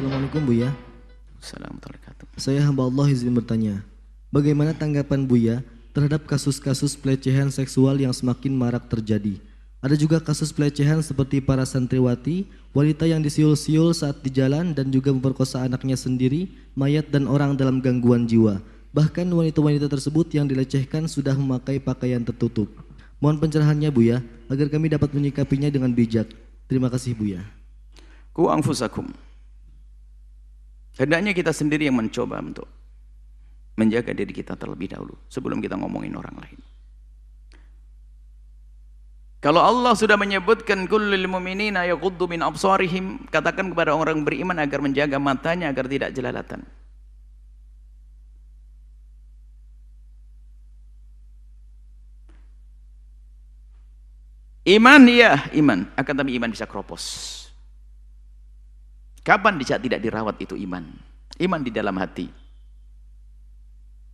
Assalamualaikum Buya. Assalamualaikum warahmatullahi wabarakatuh. Saya hamba Allah izin bertanya, bagaimana tanggapan Buya terhadap kasus-kasus pelecehan seksual yang semakin marak terjadi? Ada juga kasus pelecehan seperti para santriwati, wanita yang disiul-siul saat di jalan dan juga memperkosa anaknya sendiri, mayat dan orang dalam gangguan jiwa. Bahkan wanita-wanita tersebut yang dilecehkan sudah memakai pakaian tertutup. Mohon pencerahannya Buya, agar kami dapat menyikapinya dengan bijak. Terima kasih Buya. Ku anfusakum. Hendaknya kita sendiri yang mencoba untuk menjaga diri kita terlebih dahulu sebelum kita ngomongin orang lain. Kalau Allah sudah menyebutkan kullil mu'minina yaghuddu min absarihim, katakan kepada orang beriman agar menjaga matanya agar tidak jelalatan. Iman ya iman, akan tapi iman bisa keropos. Kapan bisa tidak dirawat itu iman? Iman di dalam hati.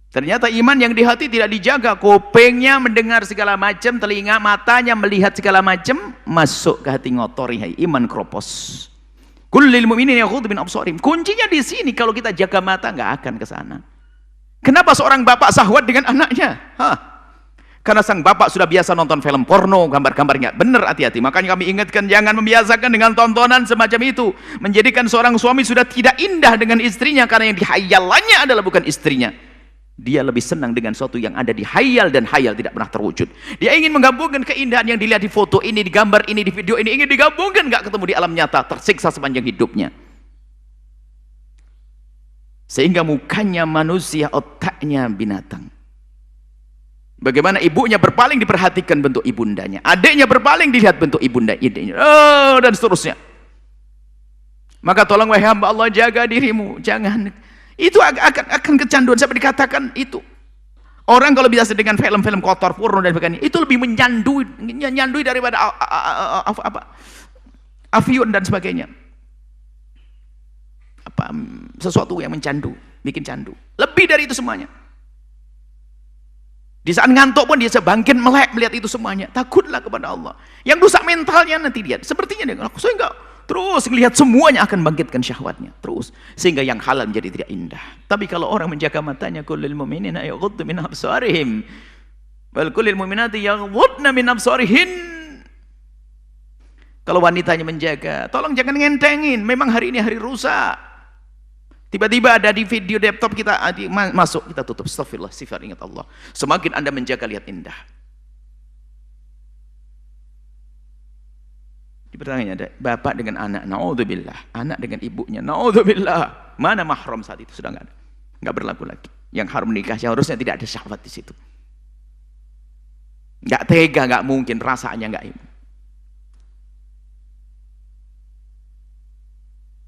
Ternyata iman yang di hati tidak dijaga. Kupingnya mendengar segala macam, telinga, matanya melihat segala macam, masuk ke hati ngotori, iman keropos. Kullil mu'minina yaghuddu min absarihim. Kuncinya di sini, kalau kita jaga mata nggak akan ke sana. Kenapa seorang bapak syahwat dengan anaknya? Karena sang bapak sudah biasa nonton film porno, gambar-gambarnya. Benar, hati-hati. Makanya kami ingatkan, jangan membiasakan dengan tontonan semacam itu. Menjadikan seorang suami sudah tidak indah dengan istrinya, karena yang dihayalannya adalah bukan istrinya. Dia lebih senang dengan sesuatu yang ada di hayal, dan hayal tidak pernah terwujud. Dia ingin menggabungkan keindahan yang dilihat di foto ini, di gambar ini, di video ini, ingin digabungkan, nggak ketemu di alam nyata, tersiksa sepanjang hidupnya. Sehingga mukanya manusia, otaknya binatang. Bagaimana ibunya berpaling diperhatikan bentuk ibundanya, adiknya berpaling dilihat bentuk ibunda idenya, dan seterusnya. Maka tolong wahai hamba Allah, jaga dirimu, jangan. Itu akan kecanduan. Sampai dikatakan itu orang kalau biasa dengan film-film kotor, porno dan sebagainya, itu lebih menyandui daripada afiun dan sebagainya. Sesuatu yang mencandu, bikin candu. Lebih dari itu semuanya. Di saat ngantuk pun dia sebangkit melek melihat itu semuanya. Takutlah kepada Allah. Yang rusak mentalnya nanti dia. Sepertinya dia saya enggak terus melihat semuanya akan bangkitkan syahwatnya terus, sehingga yang halal menjadi tidak indah. Tapi kalau orang menjaga matanya, kullil mu'minina yaghuddu min absarihim wal kullil mu'minati yaghuddna min absarihin. Kalau wanitanya menjaga, tolong jangan ngentengin. Memang hari ini hari rusak. Tiba-tiba ada di video laptop kita masuk, kita tutup. Astagfirullah, sifat ingat Allah. Semakin Anda menjaga, lihat indah. Di pertanyaannya ada bapak dengan anak, naudzubillah. Anak dengan ibunya, naudzubillah. Mana mahram saat itu? Sudah nggak ada, nggak berlaku lagi. Yang haram nikah seharusnya tidak ada syahwat di situ. Nggak tega, nggak mungkin, rasanya nggak ini.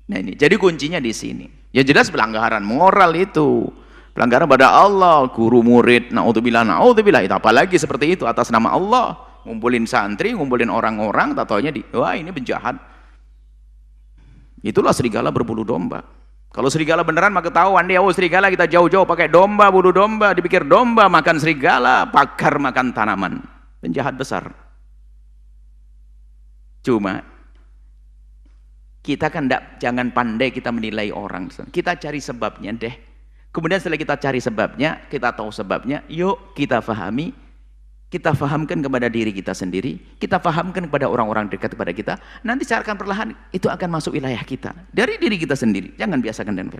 Nah ini, jadi kuncinya di sini. Ya jelas pelanggaran moral itu, pelanggaran pada Allah, guru murid, naudzubillah, itu apalagi seperti itu atas nama Allah, ngumpulin santri, ngumpulin orang-orang, tatonya wah ini penjahat. Itulah serigala berbulu domba. Kalau serigala beneran maka ketahuan dia, oh serigala kita jauh-jauh pakai domba, bulu domba, dipikir domba makan serigala, pakar makan tanaman, penjahat besar. Cuma kita kan jangan pandai kita menilai orang. Kita cari sebabnya deh. Kemudian setelah kita cari sebabnya, kita tahu sebabnya, yuk kita pahami, kita fahamkan kepada diri kita sendiri, kita fahamkan kepada orang-orang dekat kepada kita. Nanti secara perlahan itu akan masuk wilayah kita. Dari diri kita sendiri. Jangan biasakan dan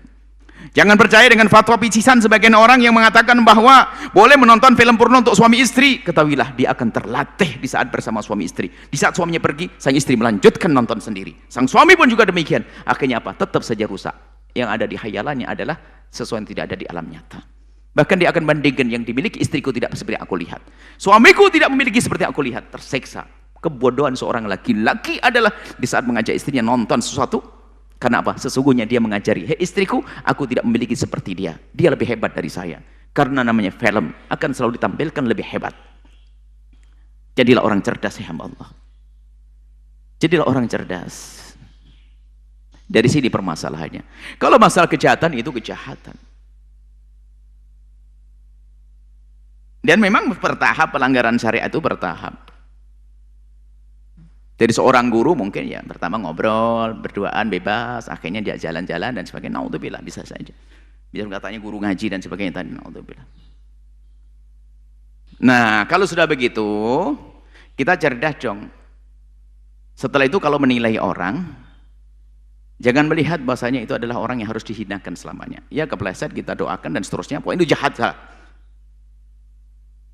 jangan percaya dengan fatwa picisan sebagian orang yang mengatakan bahwa boleh menonton film porno untuk suami istri. Ketahuilah dia akan terlatih di saat bersama suami istri. Di saat suaminya pergi, sang istri melanjutkan nonton sendiri. Sang suami pun juga demikian. Akhirnya apa? Tetap saja rusak. Yang ada di khayalannya adalah sesuatu yang tidak ada di alam nyata. Bahkan dia akan bandingkan, yang dimiliki istriku tidak seperti aku lihat, suamiku tidak memiliki seperti aku lihat. Tersiksa. Kebodohan seorang laki-laki adalah di saat mengajak istrinya nonton sesuatu. Karena apa? Sesungguhnya dia mengajari, hei istriku, aku tidak memiliki seperti dia. Dia lebih hebat dari saya. Karena namanya film akan selalu ditampilkan lebih hebat. Jadilah orang cerdas ya hamba Allah. Jadilah orang cerdas. Dari sini permasalahannya. Kalau masalah kejahatan itu kejahatan. Dan memang bertahap, pelanggaran syariat itu bertahap. Dari seorang guru mungkin ya pertama ngobrol, berduaan, bebas, akhirnya dia jalan-jalan dan sebagainya. Naudzubillah, bisa saja. Bisa katanya guru ngaji dan sebagainya tadi. Naudzubillah. Nah, kalau sudah begitu, kita cerdas dong. Setelah itu kalau menilai orang, jangan melihat bahasanya itu adalah orang yang harus dihinakan selamanya. Ya kepleset kita doakan dan seterusnya, pokoknya itu jahat.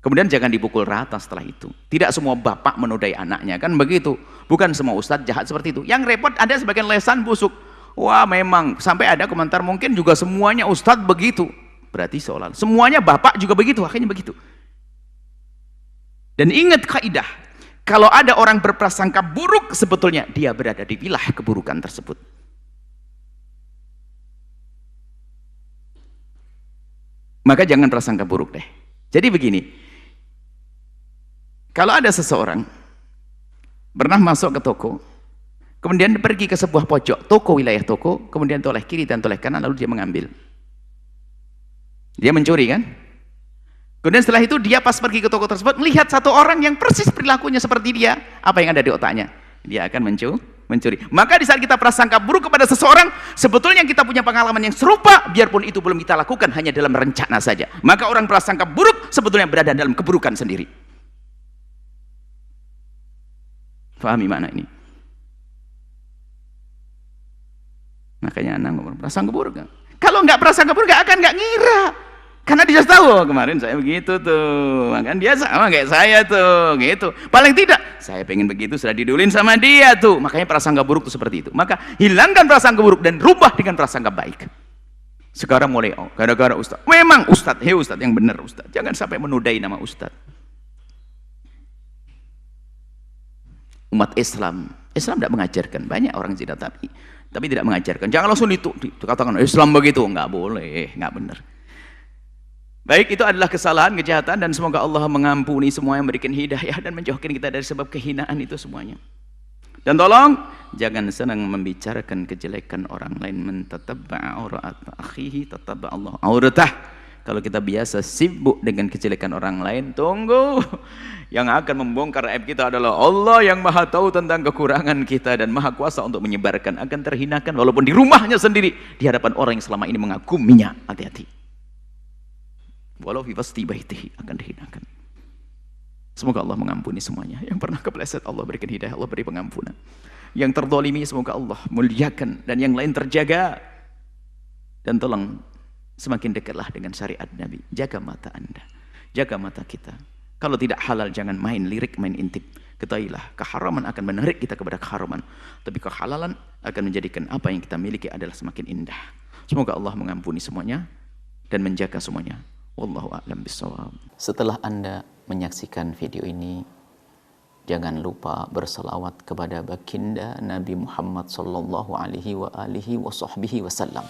Kemudian jangan dipukul rata setelah itu. Tidak semua bapak menodai anaknya, kan begitu. Bukan semua ustadz jahat seperti itu. Yang repot ada sebagian lesan busuk. Wah memang, sampai ada komentar mungkin juga semuanya ustadz begitu. Berarti seolah semuanya bapak juga begitu, akhirnya begitu. Dan ingat kaidah, kalau ada orang berprasangka buruk, sebetulnya dia berada di wilayah keburukan tersebut. Maka jangan prasangka buruk deh. Jadi begini, kalau ada seseorang pernah masuk ke toko, kemudian pergi ke sebuah pojok toko, wilayah toko, kemudian toleh kiri dan toleh kanan, lalu dia mengambil. Dia mencuri kan? Kemudian setelah itu dia pas pergi ke toko tersebut melihat satu orang yang persis perilakunya seperti dia. Apa yang ada di otaknya? Dia akan mencuri. Maka di saat kita prasangka buruk kepada seseorang, sebetulnya kita punya pengalaman yang serupa, biarpun itu belum kita lakukan, hanya dalam rencana saja. Maka orang prasangka buruk sebetulnya berada dalam keburukan sendiri. Fahami mana ini? Makanya anak ngomong prasangka buruk. Kalau nggak prasangka buruk nggak ngira. Karena dia tahu, kemarin saya begitu tuh, makanya dia sama kayak saya tuh, gitu. Paling tidak, saya pengen begitu, sudah didulin sama dia tuh. Makanya prasangka buruk itu seperti itu. Maka hilangkan prasangka buruk dan rubah dengan prasangka baik. Sekarang mulai, gara-gara ustaz. Memang ustaz, ustaz yang benar ustaz. Jangan sampai menodai nama ustaz. Umat Islam tidak mengajarkan, banyak orang zina tapi tidak mengajarkan. Jangan langsung dikatakan Islam begitu, nggak boleh, nggak benar. Baik, itu adalah kesalahan, kejahatan, dan semoga Allah mengampuni semua yang memberikan hidayah dan menjauhkan kita dari sebab kehinaan itu semuanya. Dan tolong jangan senang membicarakan kejelekan orang lain. Man tatabba'a aurata akhihi tatabba'a Allah auratah. Kalau kita biasa sibuk dengan kejelekan orang lain, tunggu, yang akan membongkar aib kita adalah Allah yang maha tahu tentang kekurangan kita dan maha kuasa untuk menyebarkan. Akan terhinakan walaupun di rumahnya sendiri, di hadapan orang yang selama ini mengaguminya. Hati-hati. Walau fi wasti baitihi, akan dihinakan. Semoga Allah mengampuni semuanya. Yang pernah kepleset Allah berikan hidayah, Allah beri pengampunan. Yang terdolimi semoga Allah muliakan, dan yang lain terjaga. Dan tolong semakin dekatlah dengan syariat Nabi. Jaga mata Anda, jaga mata kita. Kalau tidak halal jangan main lirik, main intip. Ketahuilah keharaman akan menarik kita kepada keharaman, tapi kehalalan akan menjadikan apa yang kita miliki adalah semakin indah. Semoga Allah mengampuni semuanya dan menjaga semuanya. Wallahu a'lam bishawab. Setelah Anda menyaksikan video ini, jangan lupa berselawat kepada baginda Nabi Muhammad sallallahu alaihi wa alihi wa sahbihi wasallam.